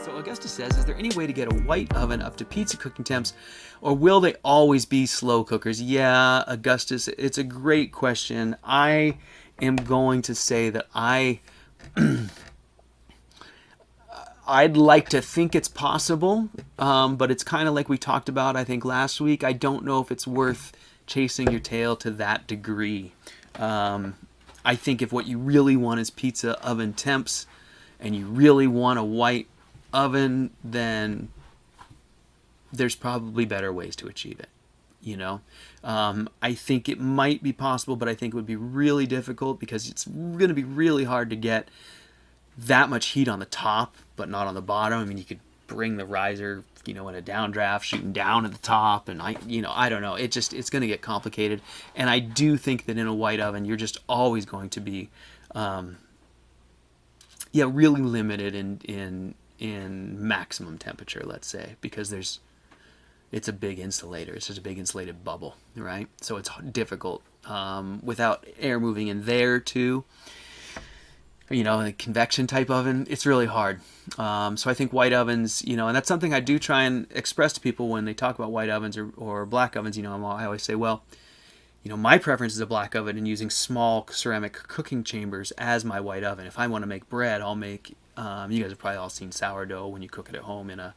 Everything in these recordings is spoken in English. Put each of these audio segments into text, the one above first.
So Augusta says, is there any way to get a white oven up to pizza cooking temps, or will they always be slow cookers? Yeah, Augustus, it's a great question. I am going to say that I'd like to think it's possible, but it's kind of like we talked about, I think, last week. I don't know if it's worth chasing your tail to that degree. I think if what you really want is pizza oven temps and you really want a white oven, then there's probably better ways to achieve it. You know, I think it might be possible, but I think it would be really difficult because it's going to be really hard to get that much heat on the top, but not on the bottom. I mean, you could bring the riser, in a downdraft, shooting down at the top, and I don't know. It's going to get complicated, and I do think that in a white oven, you're just always going to be, really limited in maximum temperature, let's say, because it's a big insulator. It's just a big insulated bubble, right? So it's difficult without air moving in there too. A convection type oven, it's really hard. So I think white ovens, and that's something I do try and express to people when they talk about white ovens or black ovens. I always say, well, my preference is a black oven and using small ceramic cooking chambers as my white oven. If I want to make bread, I'll make. You guys have probably all seen sourdough when you cook it at home in a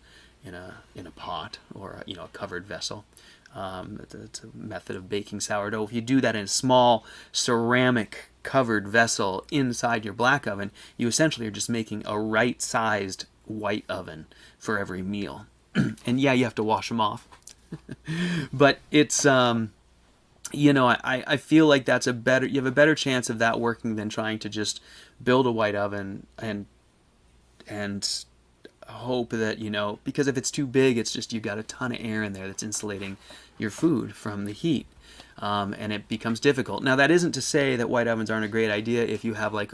pot or a covered vessel. It's a method of baking sourdough. If you do that in a small ceramic covered vessel inside your black oven, you essentially are just making a right-sized white oven for every meal. And yeah, you have to wash them off. But it's I feel like you have a better chance of that working than trying to just build a white oven and hope that, because if it's too big, it's just you've got a ton of air in there that's insulating your food from the heat. And it becomes difficult. Now, that isn't to say that white ovens aren't a great idea if you have like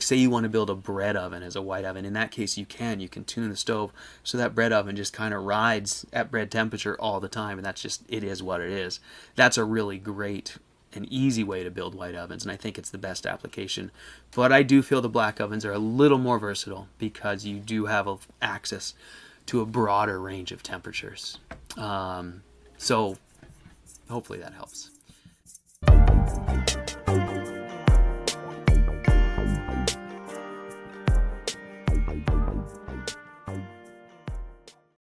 say you want to build a bread oven as a white oven. In that case, you can tune the stove so that bread oven just kind of rides at bread temperature all the time, and it is what it is. That's a really great and easy way to build white ovens, and I think it's the best application. But I do feel the black ovens are a little more versatile because you do have access to a broader range of temperatures. So hopefully that helps.